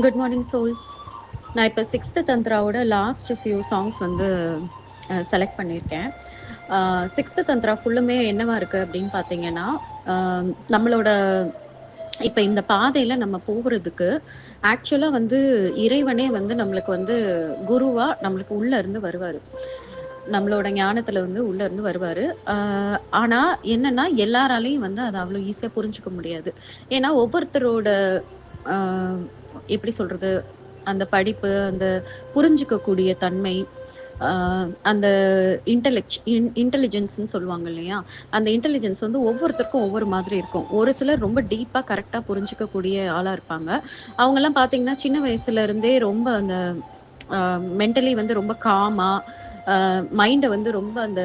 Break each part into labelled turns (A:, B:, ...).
A: Good morning souls. நான் இப்போ sixth தந்த்ராவோட லாஸ்ட் ஃபியூ சாங்ஸ் வந்து செலக்ட் பண்ணியிருக்கேன். சிக்ஸ்த்து தந்த்ரா ஃபுல்லுமே என்னவா இருக்குது அப்படின்னு பார்த்தீங்கன்னா, நம்மளோட இப்போ இந்த பாதையில் நம்ம போகிறதுக்கு ஆக்சுவலாக வந்து இறைவனே வந்து நம்மளுக்கு வந்து குருவாக நம்மளுக்கு உள்ளே இருந்து வருவார். நம்மளோட ஞானத்தில் வந்து உள்ளே இருந்து வருவார். ஆனால் என்னென்னா எல்லாராலையும் வந்து அதை அவ்வளோ ஈஸியாக புரிஞ்சுக்க முடியாது. ஏன்னா ஒவ்வொருத்தரோட எப்படி சொல்கிறது, அந்த படிப்பு, அந்த புரிஞ்சுக்கக்கூடிய தன்மை, அந்த இன்டெலிஜென்ஸ்ன்னு சொல்லுவாங்க இல்லையா, அந்த இன்டெலிஜென்ஸ் வந்து ஒவ்வொருத்தருக்கும் ஒவ்வொரு மாதிரி இருக்கும். ஒரு சிலர் ரொம்ப டீப்பாக கரெக்டாக புரிஞ்சிக்கக்கூடிய ஆளாக இருப்பாங்க. அவங்கெல்லாம் பார்த்தீங்கன்னா சின்ன வயசுலேருந்தே ரொம்ப அந்த மென்டலி வந்து ரொம்ப காமாக, மைண்டை வந்து ரொம்ப அந்த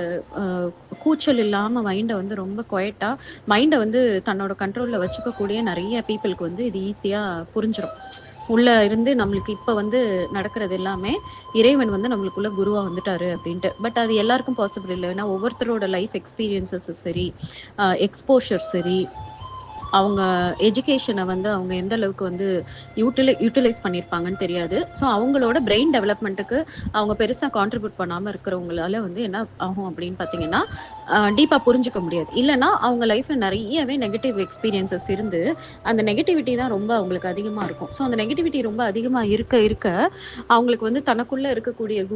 A: கூச்சல் இல்லாமல் மைண்டை வந்து ரொம்ப குவைட்டாக மைண்டை வந்து தன்னோட கண்ட்ரோலில் வச்சுக்கக்கூடிய நிறைய பீப்புளுக்கு வந்து இது ஈஸியாக புரிஞ்சிடும். உள்ளே இருந்து நம்மளுக்கு இப்போ வந்து நடக்கிறது எல்லாமே இறைவன் வந்து நம்மளுக்குள்ள குருவாக வந்துட்டாரு அப்படின்ட்டு. பட் அது எல்லாருக்கும் பாசிபிள் இல்லை. ஏன்னா ஒவ்வொருத்தரோட லைஃப் எக்ஸ்பீரியன்சஸ் சரி, எக்ஸ்போஷர் சரி, அவங்க எஜுகேஷனை வந்து அவங்க எந்த அளவுக்கு வந்து யூட்டிலைஸ் பண்ணியிருப்பாங்கன்னு தெரியாது. ஸோ அவங்களோட பிரெயின் டெவலப்மெண்ட்டுக்கு அவங்க பெருசாக கான்ட்ரிபியூட் பண்ணாமல் இருக்கிறவங்களால வந்து என்ன ஆகும் அப்படின்னு பார்த்தீங்கன்னா, டீப்பாக புரிஞ்சுக்க முடியாது. இல்லைன்னா அவங்க லைஃப்பில் நிறையவே நெகட்டிவ் எக்ஸ்பீரியன்சஸ் இருந்து அந்த நெகட்டிவிட்டி தான் ரொம்ப அவங்களுக்கு அதிகமாக இருக்கும். ஸோ அந்த நெகட்டிவிட்டி ரொம்ப அதிகமாக இருக்க இருக்க அவங்களுக்கு வந்து தனக்குள்ளே இருக்கக்கூடிய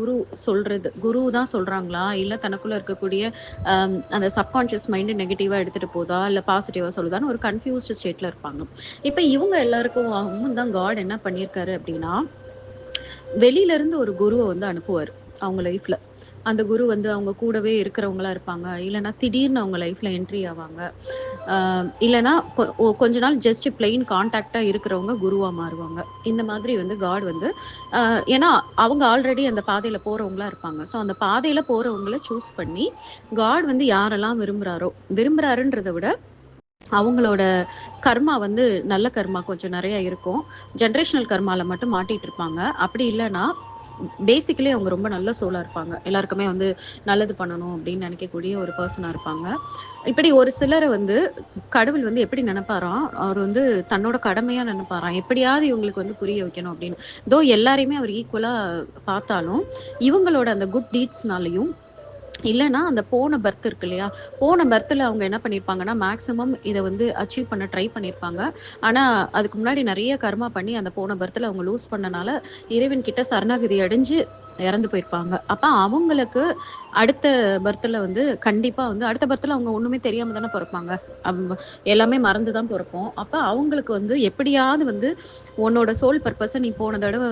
A: குரு தான் சொல்கிறாங்களா, இல்லை தனக்குள்ளே இருக்கக்கூடிய அந்த சப்கான்ஷியஸ் மைண்டு நெகட்டிவாக எடுத்துகிட்டு போதா, இல்லை பாசிட்டிவாக சொல்லுதான்னு ஒரு கன்ஃபியூஸ்டு ஸ்டேட்டில் இருப்பாங்க. இப்போ இவங்க எல்லாருக்கும் தான் காட் என்ன பண்ணியிருக்காரு அப்படின்னா, வெளியிலேருந்து ஒரு குருவை வந்து அனுப்புவார் அவங்க லைஃப்பில். அந்த குரு வந்து அவங்க கூடவே இருக்கிறவங்களா இருப்பாங்க, இல்லைனா திடீர்னு அவங்க லைஃப்பில் என்ட்ரி ஆவாங்க, இல்லைனா கொஞ்ச நாள் ஜஸ்ட் பிளெயின் கான்டாக்டாக இருக்கிறவங்க குருவாக மாறுவாங்க. இந்த மாதிரி வந்து காட் வந்து ஏன்னா அவங்க ஆல்ரெடி அந்த பாதையில் போகிறவங்களா இருப்பாங்க. ஸோ அந்த பாதையில் போகிறவங்கள சூஸ் பண்ணி காட் வந்து யாரெல்லாம் விரும்புகிறாருன்றதை விட அவங்களோட கர்மா வந்து நல்ல கர்மா கொஞ்சம் நிறைய இருக்கும். ஜென்ரேஷனல் கர்மாவில் மட்டும் மாட்டிகிட்டு இருப்பாங்க. அப்படி இல்லைன்னா பேசிக்கலி அவங்க ரொம்ப நல்ல சோலாக இருப்பாங்க. எல்லாருக்குமே வந்து நல்லது பண்ணணும் அப்படின்னு நினைக்கக்கூடிய ஒரு பர்சனாக இருப்பாங்க. இப்படி ஒரு சிலரை வந்து கடவுள் வந்து எப்படி நினைப்பாராம், அவர் வந்து தன்னோட கடமையாக நினைப்பாராம், எப்படியாவது இவங்களுக்கு வந்து புரிய வைக்கணும் அப்படின்னு. தோ எல்லாரையுமே அவர் ஈக்குவலாக பார்த்தாலும் இவங்களோட அந்த குட் டீட்ஸ்னாலையும், இல்லைன்னா அந்த போன பர்த் இருக்கு இல்லையா, போன பர்த்தில் அவங்க என்ன பண்ணியிருப்பாங்கன்னா மேக்ஸிமம் இதை வந்து அச்சீவ் பண்ண ட்ரை பண்ணியிருப்பாங்க. ஆனால் அதுக்கு முன்னாடி நிறைய கர்மா பண்ணி அந்த போன பர்த்தில் அவங்க லூஸ் பண்ணனால இறைவன் கிட்ட சரணாகதி அடைஞ்சு இறந்து போயிருப்பாங்க. அப்போ அவங்களுக்கு அடுத்த பர்த்தில் வந்து கண்டிப்பாக வந்து அடுத்த பர்த்தில் அவங்க ஒன்றுமே தெரியாமல் தானே பிறப்பாங்க. எல்லாமே மறந்து தான் பிறப்போம். அப்போ அவங்களுக்கு வந்து எப்படியாவது வந்து உன்னோட சோல் பர்பஸை நீ போன தடவை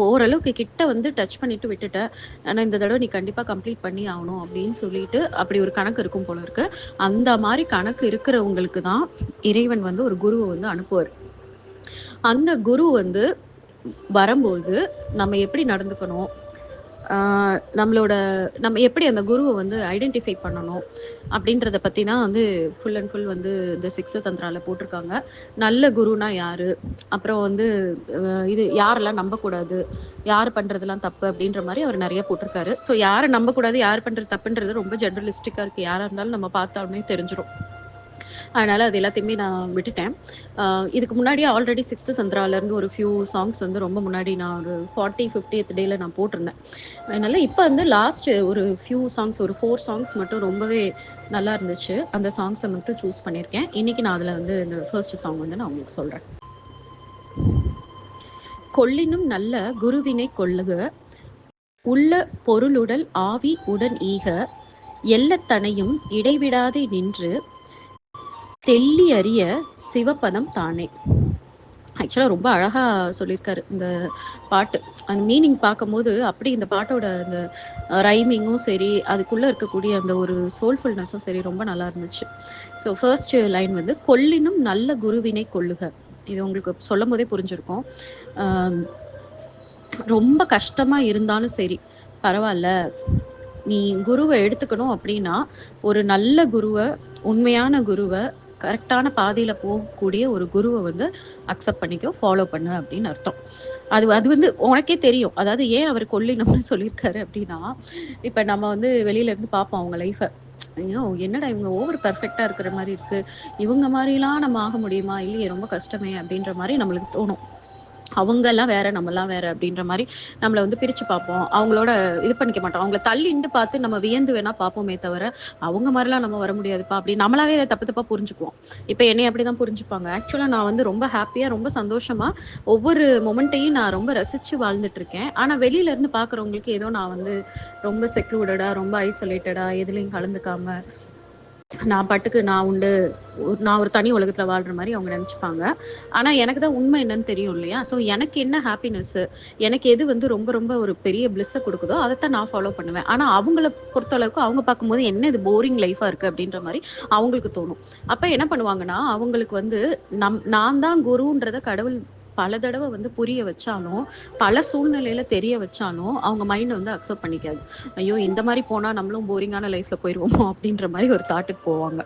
A: ஓரளவுக்கு கிட்ட வந்து டச் பண்ணிட்டு விட்டுட்ட, ஆனால் இந்த தடவை நீ கண்டிப்பாக கம்ப்ளீட் பண்ணி ஆகணும் அப்படின்னு சொல்லிட்டு அப்படி ஒரு கணக்கு இருக்கும் போல இருக்கு. அந்த மாதிரி கணக்கு இருக்கிறவங்களுக்கு தான் இறைவன் வந்து ஒரு குருவை வந்து அனுப்புவார். அந்த குரு வந்து வரும்போது நம்ம எப்படி நடந்துக்கணும், நம்ம எப்படி அந்த குருவை வந்து ஐடென்டிஃபை பண்ணணும் அப்படின்றத பற்றி தான் வந்து ஃபுல் அண்ட் ஃபுல் வந்து இந்த சிக்ஸ்த்து தந்திராவில் போட்டிருக்காங்க. நல்ல குருனா யார், அப்புறம் வந்து இது யாரெல்லாம் நம்பக்கூடாது, யார் பண்ணுறதுலாம் தப்பு அப்படின்ற மாதிரி அவர் நிறைய போட்டிருக்காரு. ஸோ யாரை நம்பக்கூடாது, யார் பண்ணுறது தப்புன்றது ரொம்ப ஜென்ரலிஸ்டிக்காக இருக்குது. யாராக இருந்தாலும் நம்ம பார்த்தாலுமே தெரிஞ்சிடும். அதனால் அது எல்லாத்தையுமே நான் விட்டுட்டேன். இதுக்கு முன்னாடியே ஆல்ரெடி சிக்ஸ்த்து தந்திராவிலேருந்து ஒரு ஃபியூ சாங்ஸ் வந்து ரொம்ப முன்னாடி நான் ஒரு 40-50th டேயில் நான் போட்டிருந்தேன். அதனால் இப்போ வந்து லாஸ்ட் ஒரு ஃபியூ சாங்ஸ், ஒரு 4 சாங்ஸ் மட்டும் ரொம்பவே நல்லா இருந்துச்சு. அந்த சாங்ஸை மட்டும் சூஸ் பண்ணியிருக்கேன். இன்றைக்கி நான் அதில் வந்து இந்த ஃபர்ஸ்ட் சாங் வந்து நான் உங்களுக்கு சொல்கிறேன். கொள்ளினும் நல்ல குருவினை கொள்ளுக, உள்ள பொருளுடல் ஆவி உடன் ஈக, எல்லத்தனையும் இடைவிடாதே நின்று தெள்ளி அறிய சிவபதம் தானே. ஆக்சுவலாக ரொம்ப அழகாக சொல்லியிருக்காரு இந்த பாட்டு. அந்த மீனிங் பார்க்கும்போது அப்படி இந்த பாட்டோட அந்த ரைமிங்கும் சரி, அதுக்குள்ளே இருக்கக்கூடிய அந்த ஒரு சோல்ஃபுல்னஸும் சரி ரொம்ப நல்லா இருந்துச்சு. ஸோ ஃபர்ஸ்ட் லைன் வந்து கொள்ளினும் நல்ல குருவினை கொள்ளுக. இது உங்களுக்கு சொல்லும் போதே புரிஞ்சிருக்கும். ரொம்ப கஷ்டமாக இருந்தாலும் சரி பரவாயில்ல, நீ குருவை எடுத்துக்கணும் அப்படின்னா ஒரு நல்ல குருவை, உண்மையான குருவை, கரெக்டான பாதையில் போகக்கூடிய ஒரு குருவை வந்து அக்செப்ட் பண்ணிக்கோ, ஃபாலோ பண்ணு அப்படின்னு அர்த்தம். அது வந்து உனக்கே தெரியும். அதாவது ஏன் அவர் கொல்லினம்னு சொல்லியிருக்காரு அப்படின்னா, இப்போ நம்ம வந்து வெளியிலேருந்து பார்ப்போம் அவங்க லைஃப்பை, ஐயோ என்னடா இவங்க ஓவர் பர்ஃபெக்டாக இருக்கிற மாதிரி இருக்குது, இவங்க மாதிரிலாம் நம்ம ஆக முடியுமா, இல்லையே ரொம்ப கஷ்டமே அப்படின்ற மாதிரி நம்மளுக்கு தோணும். அவங்கெல்லாம் வேற, நம்மலாம் வேற அப்படின்ற மாரி நம்மள வந்து பிரிச்சு பார்ப்போம். அவங்களோட இது பண்ணிக்க மாட்டோம். அவங்கள தள்ளிண்டு பார்த்து நம்ம வியந்து வேணா பார்ப்போமே தவிர, அவங்க மாரிலாம் நம்ம வர முடியாதுப்பா அப்படி நம்மளாவே அத தப்பு தப்பா புரிஞ்சுக்குவோம். இப்ப என்னைய அப்படிதான் புரிஞ்சுப்பாங்க. ஆக்சுவலா நான் வந்து ரொம்ப ஹேப்பியா, ரொம்ப சந்தோஷமா ஒவ்வொரு மொமெண்ட்டையும் நான் ரொம்ப ரசிச்சு வாழ்ந்துட்டு இருக்கேன். ஆனா வெளியில இருந்து பார்க்குறவங்களுக்கு ஏதோ நான் வந்து ரொம்ப செக்லூடடா, ரொம்ப ஐசோலேட்டடா, எதுலயும் கலந்துக்காம நான் பாட்டுக்கு நான் உண்டு, நான் ஒரு தனி உலகத்துல வாழ்ற மாரி அவங்க நெனச்சுப்பாங்க. ஆனா எனக்கு தான் உண்மை என்னன்னு தெரியும் இல்லையா? ஸோ எனக்கு என்ன ஹாப்பினஸ்ஸு, எனக்கு எது வந்து ரொம்ப ரொம்ப ஒரு பெரிய பிளிஸ்ஸ குடுக்குதோ, அதத்தான் நான் ஃபாலோ பண்ணுவேன். ஆனா அவங்கள பொறுத்தளவுக்கு அவங்க பார்க்கும்போது, என்ன இது போரிங் லைஃபா இருக்கு அப்படின்ற மாரி அவங்களுக்கு தோணும். அப்ப என்ன பண்ணுவாங்கன்னா, அவங்களுக்கு வந்து நான் தான் குருன்றத கடவுள் பல தடவ வந்து புரிய வச்சாலும், பல சூழ்நிலையில தெரிய வச்சாலும், அவங்க மைண்ட் வந்து அக்செப்ட் பண்ணிக்காது. ஐயோ! இந்த மாரி போனா நம்மளும் போரிங்கான லைஃப்ல போயிருவோமோ அப்படின்ற மாரி ஒரு தாட்டுக்கு போவாங்க.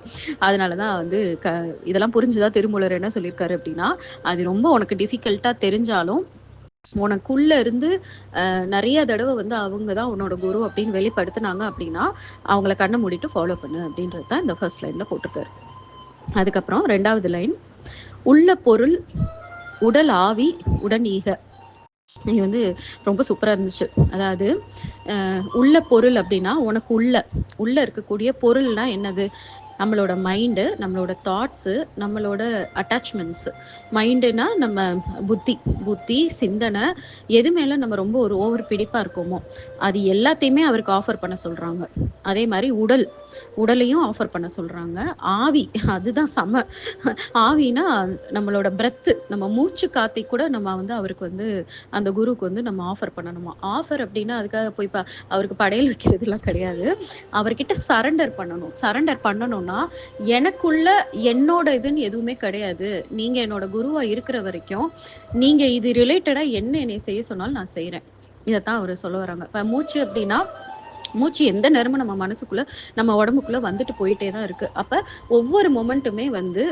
A: அதனால தான் வந்து இதெல்லாம் புரிஞ்சுதா திருமூலர் என்ன சொல்லியிருக்காரு அப்படின்னா, அது ரொம்ப உனக்கு டிஃபிகல்ட்டா தெரிஞ்சாலும், உனக்குள்ள இருந்து நெறைய தடவ வந்து அவங்க தான் உன்னோட குரு அப்படின்னு வெளிப்படுத்துனாங்க அப்படின்னா, அவங்கள கண்ண மூடிட்டு ஃபாலோ பண்ணு அப்படின்றது தான் இந்த ஃபர்ஸ்ட் லைன்ல போட்டிருக்காரு. அதுக்கப்புறம் 2வது லைன், "உள்ள பொருள் உடல் ஆவி உடன் ஈக." இது வந்து ரொம்ப சூப்பரா இருந்துச்சு. அதாவது உள்ள பொருள் அப்படின்னா, உனக்கு உள்ள இருக்கக்கூடிய பொருள்னா என்னது? நம்மளோட மைண்டு, நம்மளோட தாட்ஸு, நம்மளோட அட்டாச்மெண்ட்ஸ். மைண்டுனா நம்ம புத்தி புத்தி, சிந்தனை, எது மேல நம்ம ரொம்ப ஒரு ஓவர் பிடிப்பா இருக்கோமோ, அது எல்லாத்தையுமே அவருக்கு ஆஃபர் பண்ண சொல்றாங்க. அதே மாரி உடலையும் ஆஃபர் பண்ண சொல்றாங்க. ஆவி அதுதான் செம. ஆவினா நம்மளோட பிரெத்து, நம்ம மூச்சு காத்தை கூட நம்ம வந்து அவருக்கு வந்து அந்த குருவுக்கு வந்து நம்ம ஆஃபர் பண்ணணுமா. ஆஃபர் அப்படின்னா அதுக்காக போய் அவருக்கு படையல் வைக்கிறதுலாம் கிடையாது. அவர்கிட்ட சரண்டர் பண்ணணும். சரண்டர் பண்ணணும்னா, எனக்குள்ள என்னோட இதுன்னு எதுவுமே கிடையாது. நீங்க என்னோட குருவா இருக்கிற வரைக்கும், நீங்க இது ரிலேட்டடா என்ன என்னைய செய்ய சொன்னாலும் நான் செய்றேன். இதத்தான் அவரு சொல்ல வராங்க. இப்ப மூச்சு அப்படின்னா, மூச்சு எந்த நேரமும் நம்ம மனசுக்குள்ள, நம்ம உடம்புக்குள்ள வந்துட்டு போயிட்டே தான் இருக்கு. அப்ப ஒவ்வொரு மொமெண்ட்டுமே வந்து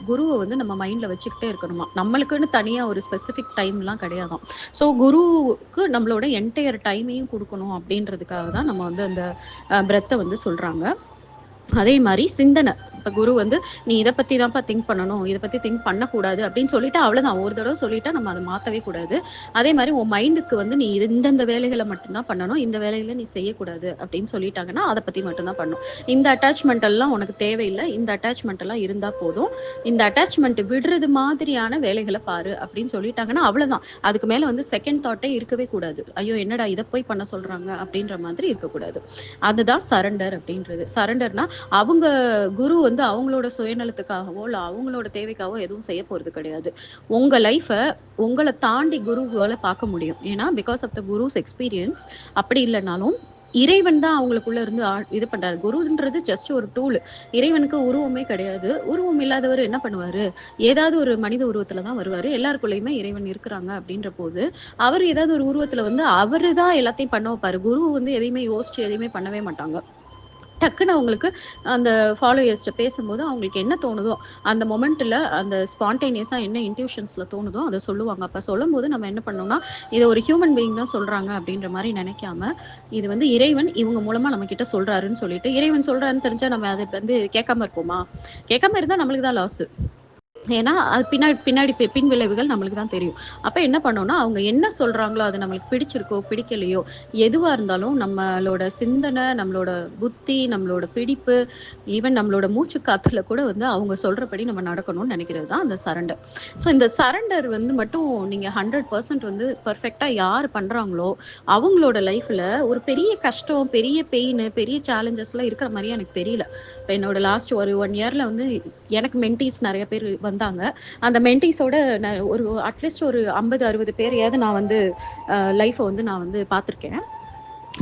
A: குருவ வந்து நம்ம மைண்ட்ல வச்சுக்கிட்டே இருக்கணுமா. நம்மளுக்குன்னு தனியா ஒரு ஸ்பெசிஃபிக் டைம்லாம் கிடையாதாம். ஸோ குருவுக்கு நம்மளோட என்டையர் டைமையும் குடுக்கணும் அப்படின்றதுக்காக தான் நம்ம வந்து அந்த பிரெத்த வந்து சொல்றாங்க. அதே மாரி சிந்தனை. இப்ப குரு வந்து, "நீ இத பத்தி தான்ப்பா திங்க் பண்ணணும். இத பத்தி திங்க் பண்ணக்கூடாது." அப்படின்னு சொல்லிட்டா அவ்வளதான். ஒரு தடவ சொல்லிட்டா நம்ம அத மாத்தவே கூடாது. அதே மாரி உன் மைண்டுக்கு வந்து, "நீ இந்தந்த வேலைகள மட்டும் தான் பண்ணணும். இந்த வேலைகள நீ செய்யக்கூடாது." அப்படின்னு சொல்லிட்டாங்கன்னா, அத பத்தி மட்டும் தான் பண்ணணும். இந்த அட்டாச்மெண்ட் எல்லாம் உனக்கு தேவையில்ல. இந்த அட்டாச்மெண்ட் எல்லாம் இருந்தா போதும். இந்த அட்டாச்மெண்ட் விடுறது மாதிரியான வேலைகள பாரு அப்படின்னு சொல்லிட்டாங்கன்னா, அவ்வளதான். அதுக்கு மேல வந்து செகண்ட் தாட்டே இருக்கவே கூடாது. ஐயோ! என்னடா இத போய் பண்ண சொல்றாங்க அப்படின்ற மாதிரி இருக்கக்கூடாது. அதுதான் சரண்டர் அப்படின்றது. சரண்டர்னா அவங்க குரு வந்து அவங்களோட சுயநலத்துக்காகவோ, இல்ல அவங்களோட தேவைக்காகவோ எதுவும் செய்ய போறது கிடையாது. உங்க லைஃப உங்கள தாண்டி குருவால பார்க்க முடியும். ஏன்னா, because of the guru's experience அப்படி இல்லனாலும், இறைவன் தான் அவங்களுக்குள்ள இருந்து இது பண்றாரு. குருன்றது ஜஸ்ட் ஒரு டூல். இறைவனுக்கு உருவமே கிடையாது. உருவம் இல்லாதவர் என்ன பண்ணுவாரு? ஏதாவது ஒரு மனித உருவத்துல தான் வருவாரு. எல்லாருக்குள்ளயுமே இறைவன் இருக்கிறாங்க அப்படின்ற போது, அவரு ஏதாவது ஒரு உருவத்துல வந்து அவரு தான் எல்லாத்தையும் பண்ண வைப்பாரு. குரு வந்து எதையுமே யோசிச்சு எதையுமே பண்ணவே மாட்டாங்க. டக்குனு அவங்களுக்கு அந்த ஃபாலோயர்ஸ்ட்ட பேசும்போது அவங்களுக்கு என்ன தோணுதோ, அந்த மொமெண்ட்ல அந்த ஸ்பான்டேனியஸா என்ன இன்ட்யூஷன்ஸ்ல தோணுதோ அத சொல்லுவாங்க. அப்ப சொல்லும்போது நம்ம என்ன பண்ணோம்னா, இத ஒரு ஹியூமன் பீயிங் தான் சொல்றாங்க அப்படின்ற மாரி நெனைக்காம, இது வந்து இறைவன் இவங்க மூலமா நம்மகிட்ட சொல்றாருன்னு சொல்லிட்டு, இறைவன் சொல்றாருன்னு தெரிஞ்சா நம்ம அத வந்து கேட்காம இருப்போமா? கேட்காம இருந்தா நம்மளுக்கு தான் லாஸு. ஏன்னா, அது பின்னாடி பின்னாடி பின் விளைவுகள் நம்மளுக்கு தான் தெரியும். அப்ப என்ன பண்ணோம்னா, அவங்க என்ன சொல்றாங்களோ, அது நம்மளுக்கு பிடிச்சிருக்கோ, பிடிக்கலையோ, எதுவா இருந்தாலும் நம்மளோட சிந்தனை, நம்மளோட புத்தி, நம்மளோட பிடிப்பு, ஈவன் நம்மளோட மூச்சு காத்துல கூட வந்து அவங்க சொல்றபடி நம்ம நடக்கணும்னு நெனைக்கிறது தான் அந்த சரண்டர். ஸோ இந்த சரண்டர் வந்து மட்டும் நீங்க 100% வந்து பெர்ஃபெக்ட்டா யார் பண்றாங்களோ, அவங்களோட லைஃப்ல ஒரு பெரிய கஷ்டம், பெரிய பெயின், பெரிய சேலஞ்சஸ்லாம் இருக்கிற மாரியே எனக்கு தெரியல. இப்ப என்னோட லாஸ்ட் ஒரு 1 இயர்ல வந்து எனக்கு மென்டீஸ் நெறைய பேர் வந்தாங்க. அந்த மென்டீஸோட ஒரு அட்லீஸ்ட் ஒரு 50, 60 பேரையாவது நான் வந்து லைஃப வந்து நான் வந்து பார்த்துருக்கேன்.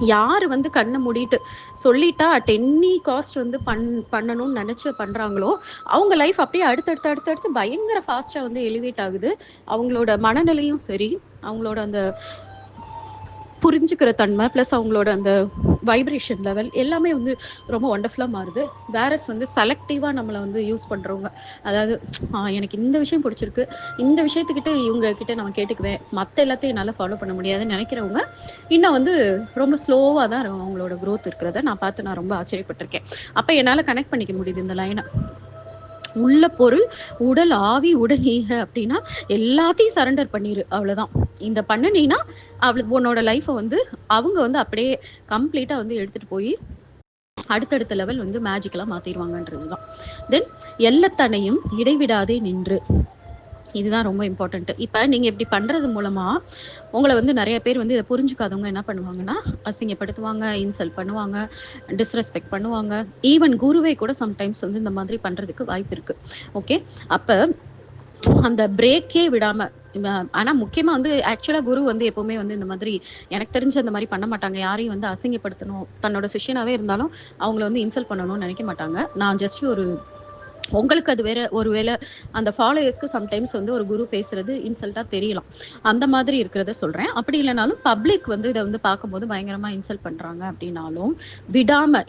A: யாரு வந்து கண்ண மூடிட்டு சொல்லிட்டா அட் எனி காஸ்ட் வந்து பண்ணணும்னு நெனச்சு பண்றாங்களோ, அவங்க லைஃப் அப்படியே அடுத்தடுத்து பயங்கர ஃபாஸ்ட்டா வந்து எலிவேட் ஆகுது. அவங்களோட மனநிலையும் சரி, அவங்களோட அந்த புரிஞ்சுக்கிற தன்மை, பிளஸ் அவங்களோட அந்த வைப்ரேஷன் லெவல் எல்லாமே வந்து ரொம்ப வொண்டர்ஃபுல்லா மாறுது. வேரஸ் வந்து செலக்டிவா நம்மள வந்து யூஸ் பண்றவங்க. அதாவது எனக்கு இந்த விஷயம் பிடிச்சிருக்கு. இந்த விஷயத்துக்கிட்ட இவங்க கிட்ட நான் கேட்டுக்குவேன். மத்த எல்லாத்தையும் என்னால ஃபாலோ பண்ண முடியாதுன்னு நெனைக்கிறவங்க, இன்னும் வந்து ரொம்ப ஸ்லோவா தான் அவங்களோட குரோத் இருக்கிறத நான் பார்த்து நான் ரொம்ப ஆச்சரியப்பட்டுருக்கேன். அப்ப என்னால கனெக்ட் பண்ணிக்க முடியுது இந்த லைன. உள்ள பொருள், உடல் ஆவி, உடல் ஈக அப்படின்னா எல்லாத்தையும் சரண்டர் பண்ணிரு. அவ்வளோதான். இந்த பண்ணுனீன்னா, உன்னோட லைஃப்ப வந்து அவங்க வந்து அப்படியே கம்ப்ளீட்டா வந்து எடுத்துட்டு போயி, அடுத்தடுத்த லெவல் வந்து மேஜிக்கலா மாத்திருவாங்கன்றது தான். தென் எல்லத்தனையும் இடைவிடாதே நின்று. இதுதான் ரொம்ப இம்பார்ட்டன்ட். இப்ப நீங்க இப்படி பண்றது மூலமா, உங்கள வந்து நெறைய பேர் வந்து இத புரிஞ்சுக்காதவங்க என்ன பண்ணுவாங்கன்னா, அசிங்கப்படுத்துவாங்க, இன்சல்ட் பண்ணுவாங்க, டிஸ்ரெஸ்பெக்ட் பண்ணுவாங்க. ஈவன் குருவே கூட சம்டைம்ஸ் வந்து இந்த மாதிரி பண்றதுக்கு வாய்ப்பு இருக்கு. ஓகே. அப்ப அந்த பிரேக்கே விடாம ஆனா முக்கியமா வந்து ஆக்சுவலா குரு வந்து எப்பவுமே வந்து இந்த மாதிரி எனக்கு தெரிஞ்சு அந்த மாதிரி பண்ண மாட்டாங்க. யாரையும் வந்து அசிங்கப்படுத்தணும், தன்னோட சிஷ்யனாவே இருந்தாலும் அவங்கள வந்து இன்சல்ட் பண்ணணும்னு நெனைக்க மாட்டாங்க. நான் ஜஸ்ட் ஒரு உங்களுக்கு அது வேற ஒருவேளை அந்த ஃபாலோயர்ஸ்க்கு சம்டைம்ஸ் வந்து ஒரு குரு பேசுறது இன்சல்ட்டா தெரியலாம். அந்த மாதிரி இருக்கிறத சொல்றேன். அப்படி இல்லைனாலும் பப்ளிக் வந்து இதை வந்து பார்க்கும்போது பயங்கரமா இன்சல்ட் பண்றாங்க அப்படின்னாலும் விடாம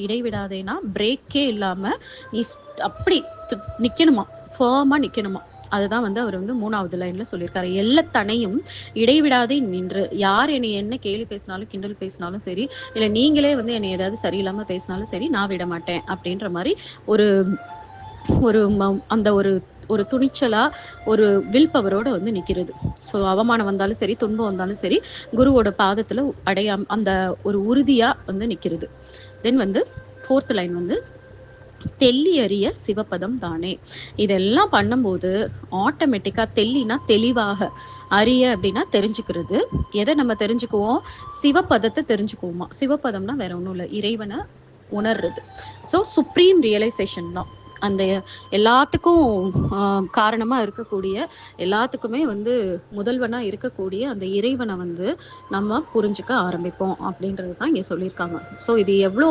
A: இடைவிடாதேனா பிரேக்கே இல்லாம நீ அப்படி நிக்கணுமா, ஃபர்மா நிக்கணுமா. அதுதான் வந்து அவர் வந்து 3வது லைன்ல சொல்லியிருக்காரு. எல்லத்தனையும் இடைவிடாதே நின்று. யார் என்னை என்ன கேலி பேசினாலும், கிண்டல் பேசினாலும் சரி, இல்ல நீங்களே வந்து என்னை ஏதாவது சரியில்லாம பேசினாலும் சரி, நான் விட மாட்டேன் அப்படின்ற மாதிரி ஒரு ஒரு அந்த ஒரு துணிச்சலா, ஒரு வில் பவரோட வந்து நிக்கிறது. ஸோ அவமானம் வந்தாலும் சரி, துன்பம் வந்தாலும் சரி, குருவோட பாதத்துல அந்த ஒரு உறுதியா வந்து நிக்கிறது. தென் வந்து 4th லைன் வந்து தெள்ளி அறிய சிவபதம் தானே. இதெல்லாம் பண்ணும்போது ஆட்டோமேட்டிக்கா தெள்ளினா தெளிவாக, அறிய அப்படின்னா தெரிஞ்சுக்கிறது. எதை நம்ம தெரிஞ்சுக்குவோம்? சிவபதத்தை தெரிஞ்சுக்குவோமா. சிவபதம்னா வேற ஒன்றும் இல்லை, இறைவனை உணர்றது. ஸோ சுப்ரீம் ரியலைசேஷன் தான் அந்த எல்லாத்துக்கும் காரணமா இருக்கக்கூடிய, எல்லாத்துக்குமே வந்து முதல்வனா இருக்கக்கூடிய அந்த இறைவனை வந்து நம்ம புரிஞ்சுக்க ஆரம்பிப்போம் அப்படின்றது தான் இங்க சொல்லியிருக்காங்க. ஸோ இது எவ்வளோ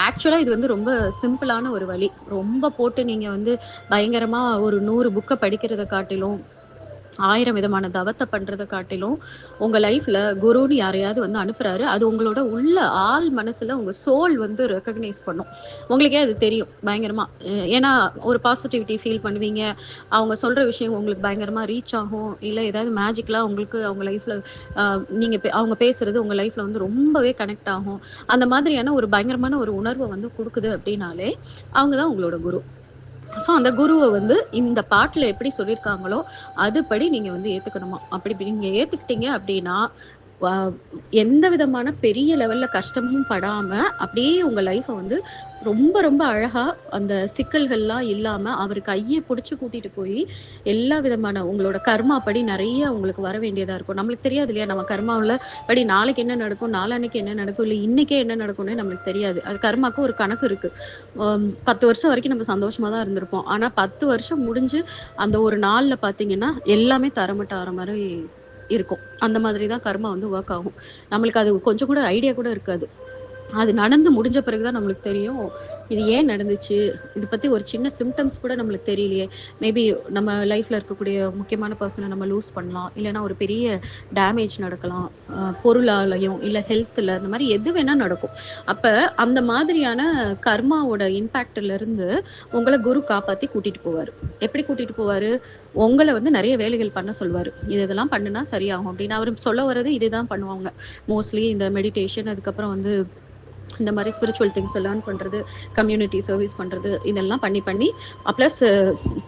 A: ஆக்சுவலா இது வந்து ரொம்ப சிம்பிளான ஒரு வழி. ரொம்ப போட்டு நீங்க வந்து பயங்கரமா ஒரு 100 புக்கை படிக்கிறத காட்டிலும், 1000 விதமான தவத்தை பண்றத காட்டிலும், உங்க லைஃப்ல குருன்னு யாரையாவது வந்து அனுப்புறாரு. அது உங்களோட உள்ள ஆள் மனசுல உங்க சோல் வந்து ரெகக்னைஸ் பண்ணும். உங்களுக்கே அது தெரியும் பயங்கரமா. ஏன்னா ஒரு பாசிட்டிவிட்டி ஃபீல் பண்ணுவீங்க. அவங்க சொல்ற விஷயம் உங்களுக்கு பயங்கரமா ரீச் ஆகும். இல்ல ஏதாவது மேஜிக்கலா உங்களுக்கு அவங்க லைஃப்ல நீங்க அவங்க பேசுறது உங்க லைஃப்ல வந்து ரொம்பவே கனெக்ட் ஆகும். அந்த மாதிரியான ஒரு பயங்கரமான ஒரு உணர்வை வந்து குடுக்குது அப்படின்னாலே, அவங்க தான் உங்களோட குரு. ஸோ அந்த குருவை வந்து இந்த பாட்டில் எப்படி சொல்லியிருக்காங்களோ அதுபடி நீங்க வந்து ஏத்துக்கணுமா. அப்படி நீங்க ஏத்துக்கிட்டீங்க அப்படின்னா எந்த விதமான பெரிய லெவல்ல கஷ்டமும் படாம அப்படியே உங்க லைஃப்பை வந்து ரொம்ப ரொம்ப அழகா அந்த சிக்கல்கள்லாம் இல்லாம அவர் கையை பிடிச்சு கூட்டிட்டு போய் எல்லா விதமான உங்களோட கர்மா படி நிறைய உங்களுக்கு வர வேண்டியதா இருக்கும். நம்மளுக்கு தெரியாது இல்லையா, நம்ம கர்மாவில் படி நாளைக்கு என்ன நடக்கும், நாளான்னைக்கு என்ன நடக்கும், இல்லை இன்னைக்கே என்ன நடக்கும்னு நம்மளுக்கு தெரியாது. அது கர்மாக்கு ஒரு கணக்கு இருக்கு. 10 வருஷம் வரைக்கும் நம்ம சந்தோஷமா தான் இருந்திருப்போம். ஆனா 10 வருஷம் முடிஞ்சு அந்த ஒரு நாள்ல பாத்தீங்கன்னா எல்லாமே தரமட்ட ஆற மாதிரி இருக்கும். அந்த மாதிரி தான் கர்மா வந்து ஒர்க் ஆகும். நம்மளுக்கு அது கொஞ்சம் கூட ஐடியா கூட இருக்காது. அது நடந்து முடிஞ்ச பிறகு தான் நம்மளுக்கு தெரியும், இது ஏன் நடந்துச்சு? இத பத்தி ஒரு சின்ன சிம்ப்டம்ஸ் கூட நம்மளுக்கு தெரியலையே. மேபி நம்ம லைஃப்ல இருக்கக்கூடிய முக்கியமான பெர்சன நம்ம லூஸ் பண்ணலாம். இல்லன்னா ஒரு பெரிய டேமேஜ் நடக்கலாம். பொருளாலயும், இல்ல ஹெல்த்ல இந்த மாரி எது வேணா நடக்கும். அப்ப அந்த மாதிரியான கர்மாவோட இம்பாக்ட்ல இருந்து உங்கள குரு காப்பாத்தி கூட்டிட்டு போவாரு. எப்படி கூட்டிட்டு போவாரு? உங்கள வந்து நெறைய வேலைகள் பண்ண சொல்வாரு. இதெல்லாம் பண்ணுனா சரியாகும் அப்படின்னு அவரு சொல்ல வர்றது இதுதான் பண்ணுவாங்க. மோஸ்ட்லி இந்த மெடிடேஷன், அதுக்கப்புறம் வந்து இந்த மாதிரி ஸ்பிரிச்சுவல் திங்ஸ் லேர்ன் பண்ணுறது, கம்யூனிட்டி சர்வீஸ் பண்ணுறது, இதெல்லாம் பண்ணி பண்ணி ப்ளஸ்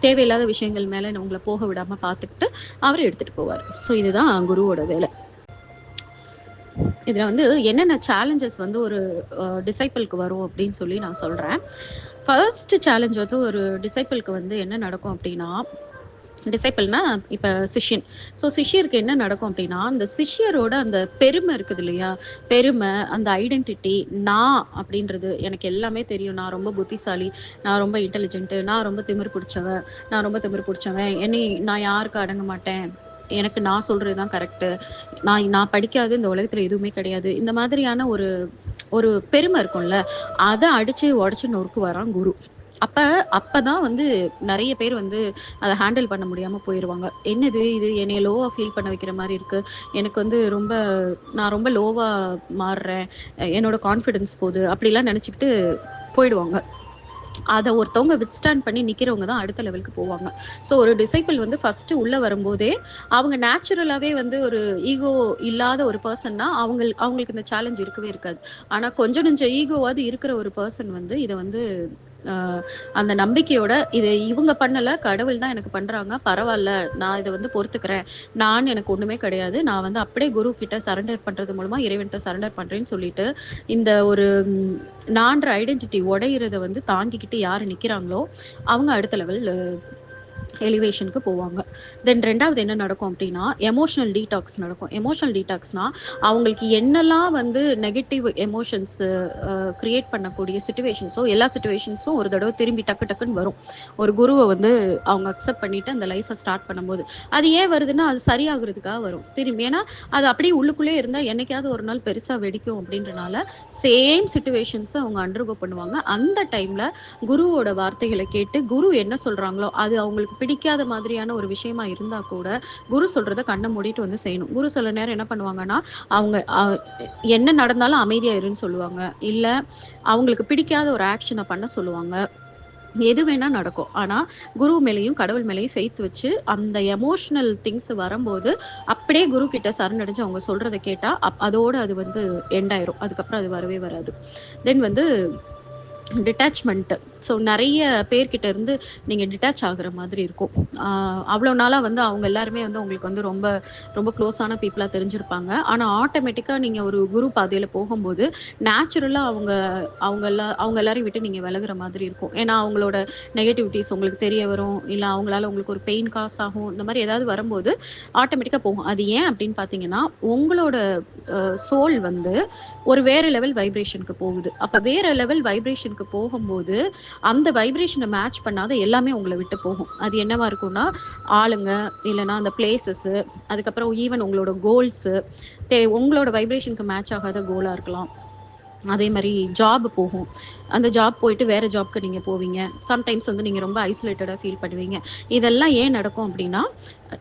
A: தேவையில்லாத விஷயங்கள் மேலே உங்களை போக விடாமல் பார்த்துக்கிட்டு அவர் எடுத்துகிட்டு போவார். ஸோ இதுதான் குருவோட வேலை. இதில் வந்து என்னென்ன சேலஞ்சஸ் வந்து ஒரு டிசைப்பிளுக்கு வரும் அப்படின்னு சொல்லி நான் சொல்கிறேன். ஃபர்ஸ்ட் சேலஞ்ச் வந்து ஒரு டிசைப்பிளுக்கு வந்து என்ன நடக்கும் அப்படின்னா, டிசைப்பிள்னா இப்போ சிஷ்யன். ஸோ சிஷ்யருக்கு என்ன நடக்கும் அப்படின்னா, அந்த சிஷ்யரோட அந்த பெருமை இருக்குது இல்லையா, பெருமை, அந்த ஐடென்டிட்டி, நான் அப்படின்றது எனக்கு எல்லாமே தெரியும், நான் ரொம்ப புத்திசாலி, நான் ரொம்ப இன்டெலிஜென்ட்டு, நான் ரொம்ப திமிரு பிடிச்சவன், நான் ரொம்ப திமிரு பிடிச்சவன், நான் யாருக்கு அடங்க மாட்டேன், எனக்கு நான் சொல்றது தான் கரெக்டு, நான் படிக்காது இந்த உலகத்தில் எதுவுமே கிடையாது, இந்த மாதிரியான ஒரு ஒரு பெருமை இருக்கும்ல, அதை அடிச்சு உடச்சு நொறுக்கு வரான் குரு. அப்பதான் வந்து நிறைய பேர் வந்து அதை ஹேண்டில் பண்ண முடியாம போயிருவாங்க. என்னது இது, என்னைய லோவா ஃபீல் பண்ண வைக்கிற மாதிரி இருக்கு, எனக்கு வந்து நான் ரொம்ப லோவா மாறுறேன், என்னோட கான்ஃபிடன்ஸ் போகுது அப்படிலாம் நினைச்சுக்கிட்டு போயிடுவாங்க. அதை ஒருத்தவங்க வித்ஸ்டாண்ட் பண்ணி நிக்கிறவங்க தான் அடுத்த லெவலுக்கு போவாங்க. ஸோ ஒரு டிசைபிள் வந்து ஃபர்ஸ்ட் உள்ள வரும்போதே அவங்க நேச்சுரலாவே வந்து ஒரு ஈகோ இல்லாத ஒரு பர்சன்னா அவங்களுக்கு இந்த சேலஞ்ச் இருக்கவே இருக்காது. ஆனா கொஞ்சம் நெஞ்ச ஈகோவாது இருக்கிற ஒரு பர்சன் வந்து இதை வந்து அ அந்த நம்பிக்கையோட இது இவங்க பண்ணல, கடவுள் தான் எனக்கு பண்றாங்க. பரவால்ல. நான் இத வந்து பொறுத்துக்கிறேன். நான் எனக்கு ஒண்ணுமே கிடையாது. நான் வந்து அப்படியே குரு கிட்ட சரண்டர் பண்றது மூலமா இறைவன்ட்ட சரண்டர் பண்றேன்னு சொல்லிட்டு, இந்த ஒரு நான்ற ஐடென்டிட்டி உடையிறத வந்து தாங்கிக்கிட்டு யாரு நிக்கிறாங்களோ, அவங்க அடுத்த லெவல் எலிவேஷனுக்கு போவாங்க. தென் 2வது என்ன நடக்கும் அப்டின்னா, எமோஷனல் டீடாக்ஸ் நடக்கும். எமோஷனல் டீடாக்ஸ்னா, அவங்களுக்கு என்னலாம் வந்து நெகட்டிவ் எமோஷன்ஸ் கிரியேட் பண்ணக்கூடிய சிச்சுவேஷன்ஸோ, எல்லா சிச்சுவேஷன்ஸும் ஒரு தடவ திரும்பி டக்கு டக்குன்னு வரும். ஒரு குருவ வந்து அவங்க அக்செப்ட் பண்ணிட்டு அந்த லைஃப்ப ஸ்டார்ட் பண்ணும்போது. அது ஏன் வருதுன்னா, அது சரியாகுறதுக்காக வரும். திரும்பி ஏன்னா, அது அப்படியே உள்ளுக்குள்ளேயே இருந்தா என்னைக்காவது ஒரு நாள் பெருசா வெடிக்கும் அப்படின்றனால, சேம் சிச்சுவேஷன்ஸ அவங்க அண்டர்கோ பண்ணுவாங்க. அந்த டைம்ல குருவோட வார்த்தைகள கேட்டு, குரு என்ன சொல்றாங்களோ, அது அவங்களுக்கு பிடிக்காத மாதிரியான ஒரு விஷயமா இருந்தா கூட, குரு சொல்றத கண்ண மூடிட்டு வந்து செய்யணும். குரு சில நேரம் என்ன பண்ணுவாங்கன்னா, அவங்க என்ன நடந்தாலும் அமைதியா இருன்னு சொல்லுவாங்க. இல்ல அவங்களுக்கு பிடிக்காத ஒரு ஆக்ஷன பண்ண சொல்லுவாங்க. எது வேணா நடக்கும். ஆனா, குரு மேலயும், கடவுள் மேலயும் ஃபெய்த் வச்சு, அந்த எமோஷனல் திங்ஸ் வரம்போது, அப்படியே குரு கிட்ட சரணடைஞ்சு அவங்க சொல்றத கேட்டா, அதோட அது வந்து எண்ட் ஆயிரும். அதுக்கப்புறம் அது வரவே வராது. தென் வந்து டிட்டாச்மெண்ட். ஸோ நெறைய பேர்கிட்ட இருந்து நீங்க டிட்டாச் ஆகுற மாதிரி இருக்கும். ஆ அவ்வளோ நாளா வந்து அவங்க எல்லாருமே வந்து உங்களுக்கு வந்து ரொம்ப ரொம்ப க்ளோஸான பீப்பிளா தெரிஞ்சிருப்பாங்க. ஆனா ஆட்டோமேட்டிக்கா நீங்க ஒரு குரு பாதையில போகும்போது, நேச்சுரலா அவங்க எல்லாரையும் விட்டு நீங்க விலகுற மாதிரி இருக்கும். ஏன்னா அவங்களோட நெகட்டிவிட்டீஸ் உங்களுக்கு தெரிய வரும். இல்ல அவங்களால உங்களுக்கு ஒரு பெயின் காஸ் ஆகும். இந்த மாரி ஏதாவது வரும்போது ஆட்டோமேட்டிக்கா போகும். அது ஏன் அப்படின்னு பார்த்தீங்கன்னா, உங்களோட சோல் வந்து ஒரு வேற லெவல் வைப்ரேஷனுக்கு போகுது. அப்ப வேற லெவல் வைப்ரேஷனுக்கு போகும்போது, அந்த வைப்ரேஷன மேட்ச் பண்ணாத எல்லாமே உங்கள விட்டு போகும். அது என்னவா இருக்கும்னா, ஆளுங்க, இல்லன்னா அந்த பிளேஸஸு, அதுக்கப்புறம் ஈவன் உங்களோட கோல்ஸு, உங்களோட வைப்ரேஷனுக்கு மேட்ச் ஆகாத கோலா இருக்கலாம். அதே மாரி ஜாப் போகும். அந்த ஜாப் போயிட்டு வேற ஜாப்க்கு நீங்க போவீங்க. சம்டைம்ஸ் வந்து நீங்க ரொம்ப ஐசோலேட்டடா ஃபீல் பண்ணுவீங்க. இதெல்லாம் ஏன் நடக்கும் அப்டின்னா,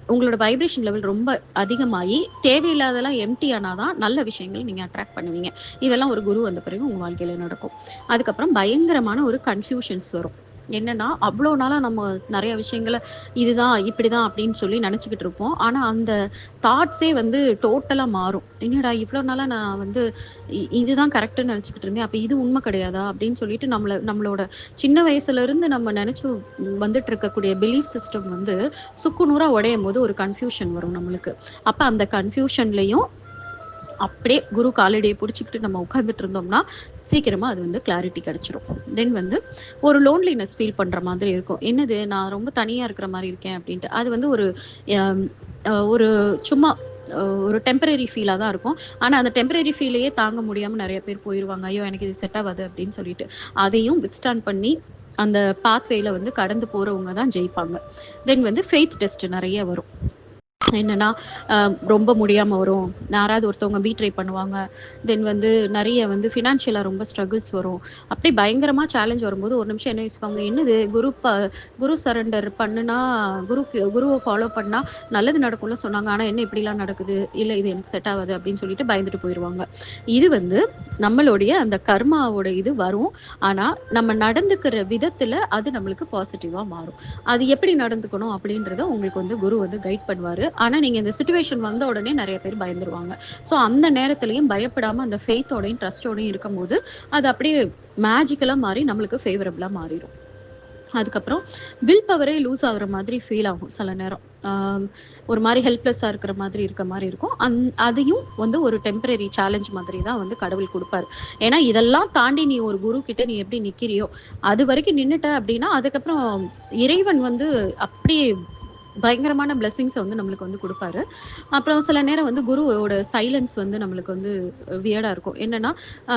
A: உங்களோட வைப்ரேஷன் லெவல் ரொம்ப அதிகமாயி, தேவையில்லாததெல்லாம் எம்ப்டி ஆனா தான் நல்ல விஷயங்கள் நீங்க அட்ராக்ட் பண்ணுவீங்க. இதெல்லாம் ஒரு குரு வந்த பிறகு உங்க வாழ்க்கையில நடக்கும். அதுக்கப்புறம் பயங்கரமான ஒரு கன்ஃப்யூஷன்ஸ் வரும். என்னன்னா, அவ்ளோ நாளா நம்ம நெறைய விஷயங்கள இதுதான், இப்படிதான் அப்படின்னு சொல்லி நெனச்சுக்கிட்டு இருப்போம். ஆனா, அந்த தாட்ஸே வந்து டோட்டலா மாறும். என்னடா இவ்ளோ நாளா நான் வந்து இதுதான் கரெக்ட்ன்னு நெனச்சுக்கிட்டு இருந்தேன். அப்ப இது உண்ம கிடையாதா? அப்படின்னு சொல்லிட்டு நம்மளோட சின்ன வயசுலருந்து நம்ம நெனச்சு வந்துட்டு இருக்கக்கூடிய பிலீஃப் சிஸ்டம் வந்து சுக்கு நூறா உடையும்போது ஒரு கன்ஃப்யூஷன் வரும் நம்மளுக்கு. அப்ப அந்த கன்ஃப்யூஷன்லயும் அப்படியே குரு காலடிய புடிச்சுக்கிட்டு நம்ம உட்கார்ந்துட்டு இருந்தோம்னா, சீக்கிரமா அது வந்து கிளாரிட்டி கிடைச்சிரும். தென் வந்து ஒரு லோன்லினஸ் ஃபீல் பண்ற மாதிரி இருக்கும். என்னது நான் ரொம்ப தனியா இருக்கிற மாரி இருக்கேன் அப்படின்ட்டு. அது வந்து ஒரு அம் ஒரு சும்மா ஒரு டெம்பரரி ஃபீலா தான் இருக்கும். ஆனா அந்த டெம்பரரி ஃபீலயே தாங்க முடியாம நெறைய பேர் போயிருவாங்க. ஐயோ! எனக்கு இது செட் ஆவாது அப்படின்னு சொல்லிட்டு. அதையும் வித்ஸ்டாண்ட் பண்ணி அந்த பாத்வேல வந்து கடந்து போறவங்க தான் ஜெயிப்பாங்க. தென் வந்து ஃபெய்த் டெஸ்ட் நெறைய வரும். என்னன்னா, அ ரொம்ப முடியாம வரும். யாராவது ஒருத்தவங்க பீட்ரை பண்ணுவாங்க. தென் வந்து நெறைய வந்து ஃபினான்ஷியலா ரொம்ப ஸ்ட்ரகிள்ஸ் வரும். அப்படி பயங்கரமா சேலஞ்ச் வரும்போது ஒரு நிமிஷம் என்ன யோசிப்பாங்க, என்னது குரு சரண்டர் பண்ணுனா, குருவ ஃபாலோ பண்ணா நல்லது நடக்கும்னு சொன்னாங்க. ஆனா என்ன இப்படிலாம் நடக்குது? இல்ல இது எனக்கு செட் ஆவாது அப்படின்னு சொல்லிட்டு பயந்துட்டு போயிருவாங்க. இது வந்து நம்மளுடைய அந்த கர்மாவோட இது வரும். ஆனா, நம்ம நடந்துக்கிற விதத்துல அது நம்மளுக்கு பாசிட்டிவா மாறும். அது எப்படி நடந்துக்கணும் அப்படின்றத உங்களுக்கு வந்து குரு வந்து கைட் பண்ணுவாரு. ஆனா, நீங்க இந்த சிச்சுவேஷன் வந்த உடனே நெறைய பேர் பயந்துருவாங்க. ஸோ, அந்த நேரத்திலயும் பயப்படாம அந்த ஃபெய்த்தோடையும், ட்ரஸ்ட்டோடையும் இருக்கும்போது, அது அப்படியே மேஜிக்கலா மாறி நம்மளுக்கு ஃபேவரபிளா மாறிரும். அதுக்கப்புறம் வில் பவரே லூஸ் ஆகுற மாதிரி ஃபீல் ஆகும் சில நேரம். ஒரு மாரி ஹெல்ப்லெஸ்ஸா இருக்கிற மாதிரி இருக்க மாரி இருக்கும். அதையும் வந்து ஒரு டெம்பரரி சேலஞ்ச் மாதிரி தான் வந்து கடவுள் குடுப்பாரு. ஏன்னா, இதெல்லாம் தாண்டி நீ ஒரு குரு கிட்ட நீ எப்படி நிக்கிறியோ, அதுவரைக்கும் நின்னுட்ட அப்படின்னா, அதுக்கப்புறம் இறைவன் வந்து அப்படியே பயங்கரமான பிளெஸ்ஸிங்ஸ வந்து நம்மளுக்கு வந்து குடுப்பாரு. அப்புறம் சில நேரம் வந்து குருவோட சைலன்ஸ் வந்து நம்மளுக்கு வந்து வியர்டா இருக்கும். என்னன்னா, அ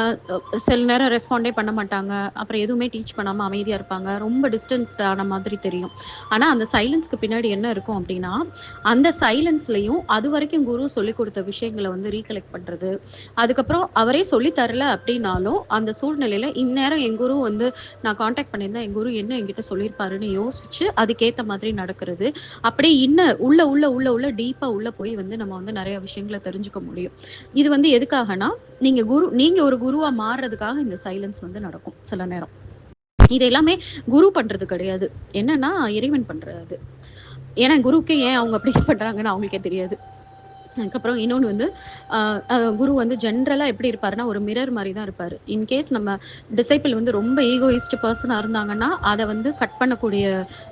A: சில நேரம் ரெஸ்பாண்டே பண்ண மாட்டாங்க. அப்புறம் எதுவுமே டீச் பண்ணாம அமைதியா இருப்பாங்க. ரொம்ப டிஸ்டன்ட் ஆன மாதிரி தெரியும். ஆனா, அந்த சைலன்ஸ்க்கு பின்னாடி என்ன இருக்கும் அப்டின்னா, அந்த சைலன்ஸ்லயும் அதுவரைக்கும் குரு சொல்லிக் குடுத்த விஷயங்கள வந்து ரீகலெக்ட் பண்றது. அதுக்கப்புறம் அவரே சொல்லி தரல அப்டின்னாலும், அந்த சூழ்நிலையில இந்நேரம் என் குரு வந்து நான் கான்டாக்ட் பண்ணியிருந்தா, என் குரு என்ன என்கிட்ட சொல்லியிருப்பாருன்னு யோசிச்சு, அதுக்கேத்த மாதிரி நடக்கிறது. அப்படியே உள்ள உள்ள உள்ள உள்ள டீப்பா உள்ள போய் வந்து நம்ம வந்து நெறைய விஷயங்கள தெரிஞ்சுக்க முடியும். இது வந்து எதுக்காகன்னா, நீங்க ஒரு குருவா மாறுறதுக்காக இந்த சைலன்ஸ் வந்து நடக்கும் சில நேரம். இது எல்லாமே குரு பண்றது கிடையாது. என்னன்னா, இறைவன் பண்றது. ஏன்னா குருவுக்கே ஏன் அவங்க அப்படி பண்றாங்கன்னு அவங்களுக்கே தெரியாது. அதுக்கப்புறம் இன்னொன்னு வந்து, அ அ குரு வந்து ஜென்ரலா எப்படி இருப்பாருன்னா, ஒரு மிரர் மாரி தான் இருப்பாரு. இன்கேஸ் நம்ம டிசைபிள் வந்து ரொம்ப ஈகோயிஸ்ட் பெர்சனா இருந்தாங்கன்னா, அத வந்து கட் பண்ணக்கூடிய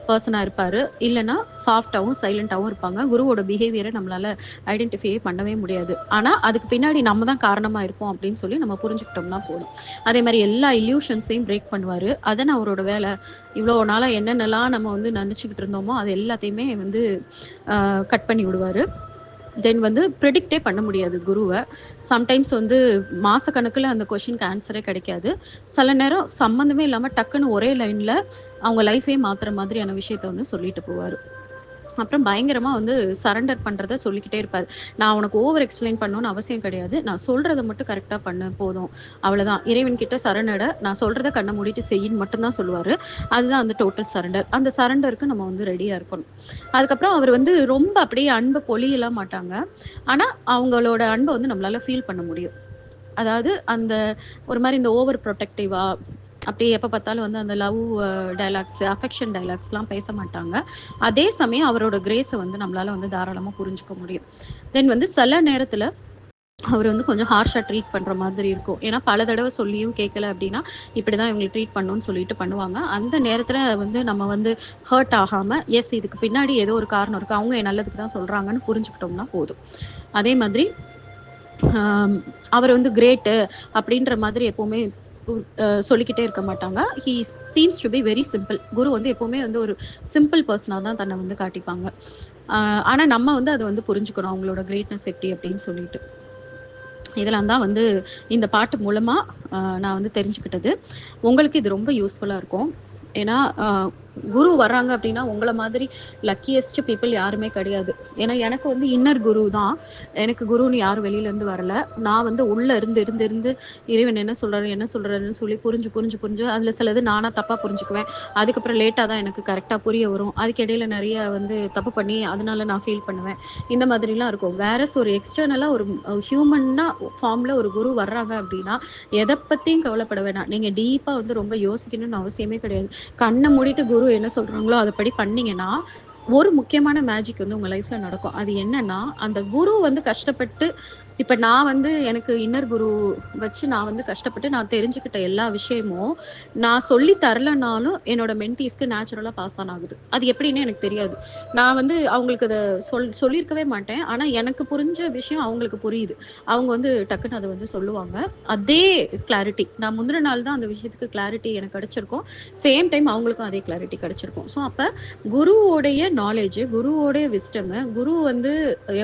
A: பெர்சனா இருப்பாரு. இல்லன்னா சாஃப்ட்டாவும், சைலன்ட்டாவும் இருப்பாங்க. குருவோட பிஹேவியர நம்மளால ஐடென்டிஃபையே பண்ணவே முடியாது. ஆனா, அதுக்கு பின்னாடி நம்ம தான் காரணமா இருப்போம் அப்படின்னு சொல்லி நம்ம புரிஞ்சுக்கிட்டோம்னா போதும். அதே மாரி எல்லா இல்யூஷன்ஸையும் பிரேக் பண்ணுவாரு. அதானே அவரோட வேல. இவ்வளோ நாளா என்னென்னலாம் நம்ம வந்து நெனச்சுக்கிட்டு இருந்தோமோ, அது எல்லாத்தையுமே வந்து கட் பண்ணி விடுவாரு. தென் வந்து ப்ரிடிக்ட்டே பண்ண முடியாது குருவ. சம்டைம்ஸ் வந்து மாசக்கணக்குல அந்த கொஸ்டினுக்கு ஆன்ஸரே கிடைக்காது. சில நேரம் சம்மந்தமே இல்லாம டக்குன்னு ஒரே லைன்ல அவங்க லைஃபே மாத்துற மாதிரியான விஷயத்த வந்து சொல்லிட்டு போவாரு. அப்புறம் பயங்கரமா வந்து சரண்டர் பண்றத சொல்லிக்கிட்டே இருப்பாரு. நான் உனக்கு ஓவர் எக்ஸ்ப்ளைன் பண்ணணும்னு அவசியம் கிடையாது. நான் சொல்றத மட்டும் கரெக்ட்டா பண்ணு போதும். அவ்வளதான். இறைவன் கிட்ட சரணட. நான் சொல்றத கண்ண மூடிட்டு செய்யின்னு மட்டும் தான் சொல்லுவாரு. அதுதான் வந்து டோட்டல் சரண்டர். அந்த சரண்டருக்கு நம்ம வந்து ரெடியா இருக்கணும். அதுக்கப்புறம் அவர் வந்து ரொம்ப அப்படியே அன்ப பொழியலாம் மாட்டாங்க. ஆனா, அவங்களோட அன்ப வந்து நம்மளால ஃபீல் பண்ண முடியும். அதாவது அந்த ஒரு மாரி இந்த ஓவர் புரொடெக்டிவா அப்படியே எப்ப பார்த்தாலும் வந்து அந்த லவ் டயலாக்ஸ், அஃபெக்ஷன் டயலாக்ஸ்லாம் பேச மாட்டாங்க. அதே சமயம் அவரோட கிரேஸ வந்து நம்மளால வந்து தாராளமா புரிஞ்சுக்க முடியும். தென் வந்து சில நேரத்துல அவர் வந்து கொஞ்சம் ஹார்ஷா ட்ரீட் பண்ற மாதிரி இருக்கும். ஏன்னா பல தடவ சொல்லியும் கேட்கல அப்படின்னா, இப்படிதான் இவங்கள ட்ரீட் பண்ணணும்னு சொல்லிட்டு பண்ணுவாங்க. அந்த நேரத்துல வந்து நம்ம வந்து ஹர்ட் ஆகாம, எஸ் இதுக்கு பின்னாடி ஏதோ ஒரு காரணம் இருக்கு. அவங்க என் நல்லதுக்கு தான் சொல்றாங்கன்னு புரிஞ்சுக்கிட்டோம்னா போதும். அதே மாதிரி ஆம், அவர் வந்து கிரேட்டு அப்படின்ற மாதிரி எப்பவுமே சொல்லிக்கிட்டே இருக்க மாட்டாங்க. He seems to be very simple. குரு வந்து எப்பவுமே வந்து ஒரு சிம்பிள் பெர்சனா தான் தன்னை வந்து காட்டிப்பாங்க. அ ஆனா நம்ம வந்து அத வந்து புரிஞ்சுக்கணும். அவங்களோட கிரேட்னஸ் எப்படி அப்படின்னு சொல்லிட்டு. இதெல்லாம் தான் வந்து இந்த பாட்டு மூலமா நான் வந்து தெரிஞ்சுக்கிட்டது. உங்களுக்கு இது ரொம்ப யூஸ்ஃபுல்லா இருக்கும். ஏன்னா, குரு வர்றாங்க அப்டின்னா, உங்கள மாதிரி லக்கியஸ்ட் பீப்பிள் யாருமே கிடையாது. ஏன்னா, எனக்கு வந்து இன்னர் குரு தான். எனக்கு குருன்னு யாரும் வெளிலருந்து வரல. நான் வந்து உள்ள இருந்து இறைவன் என்ன சொல்றாரு, என்ன சொல்றாருன்னு சொல்லி புரிஞ்சு, அதுல சிலது நானா தப்பா புரிஞ்சுக்குவேன். அதுக்கப்புறம் லேட்டா தான் எனக்கு கரெக்ட்டா புரிய வரும். அதுக்கு இடையில நெறைய வந்து தப்பு பண்ணி, அதனால நான் ஃபீல் பண்ணுவேன். இந்த மாதிரிலாம் இருக்கும். வேறஸ் ஒரு எக்ஸ்டர்னலா ஒரு ஹியூமன்னா ஃபார்ம்ல ஒரு குரு வர்றாங்க அப்டின்னா, எத பத்தியும் கவலைப்பட வேணாம். நீங்க டீப்பா வந்து ரொம்ப யோசிக்கணும்னு அவசியமே கிடையாது. கண்ண மூடிட்டு குரு என்ன சொல்றாங்களோ, அதப்படி பண்ணீங்கன்னா, ஒரு முக்கியமான மேஜிக் வந்து உங்க லைஃப்ல நடக்கும். அது என்னன்னா, அந்த குரு வந்து கஷ்டப்பட்டு இப்ப நான் வந்து எனக்கு இன்னர் குரு வச்சு நான் வந்து கஷ்டப்பட்டு நான் தெரிஞ்சுக்கிட்ட எல்லா விஷயமும், நான் சொல்லி தரலனாலும் என்னோட மென்டீஸ்க்கு நேச்சுரலா பாஸ் ஆன் ஆகுது. அது எப்படின்னே எனக்கு தெரியாது. நான் வந்து அவங்களுக்கு அத சொல்லியிருக்கவே மாட்டேன். ஆனா எனக்கு புரிஞ்ச விஷயம் அவங்களுக்கு புரியுது. அவங்க வந்து டக்குனு அத வந்து சொல்லுவாங்க. அதே கிளாரிட்டி நான் முந்தின நாள் தான் அந்த விஷயத்துக்கு கிளாரிட்டி எனக்கு கிடைச்சிருக்கும். சேம் டைம் அவங்களுக்கும் அதே கிளாரிட்டி கிடைச்சிருக்கும். ஸோ அப்ப குருவோடைய நாலேட்ஜ், குருவோடைய விஸ்டம், குரு வந்து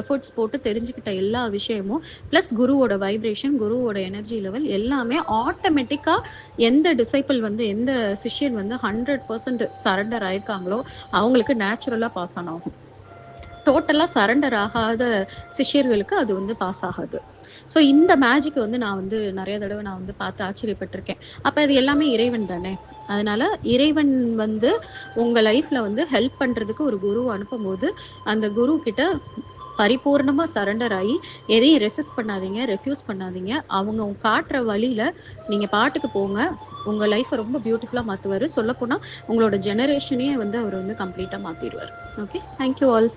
A: எஃபோர்ட்ஸ் போட்டு தெரிஞ்சுக்கிட்ட எல்லா விஷயமும், பிளஸ் குருவோட வைப்ரேஷன், குருவோட எனர்ஜி லெவல் எல்லாமே ஆட்டோமேட்டிக்கா எந்த டிசைபிள் வந்து எந்த சிஷ்யன் வந்து 100% சரண்டர் ஆயிருக்காங்களோ, அவங்களுக்கு நேச்சுரலா பாஸ் ஆன் ஆகும். டோட்டலா சரண்டர் ஆகாத சிஷ்யர்களுக்கு அது வந்து பாஸ் ஆகாது. ஸோ இந்த மேஜிக் வந்து நான் வந்து நெறைய தடவ நான் வந்து பார்த்து ஆச்சரியப்பட்டுருக்கேன். அப்ப இது எல்லாமே இறைவன் தானே! அதனால இறைவன் வந்து உங்க லைஃப்ல வந்து ஹெல்ப் பண்றதுக்கு ஒரு குருவ அனுப்பும்போது, அந்த குரு கிட்ட பரிபூர்ணமா சரண்டர் ஆயி, எதையும் ரெசிஸ்ட் பண்ணாதீங்க, ரெஃப்யூஸ் பண்ணாதீங்க. அவங்க காட்டுற வழியில நீங்க பாட்டுக்கு போங்க. உங்க லைஃப்ப ரொம்ப பியூட்டிஃபுல்லா மாத்துவாரு. சொல்லப்போனா உங்களோட ஜெனரேஷனயே வந்து அவரு வந்து கம்ப்ளீட்டா மாத்திருவாரு. ஓகே. Thank you all.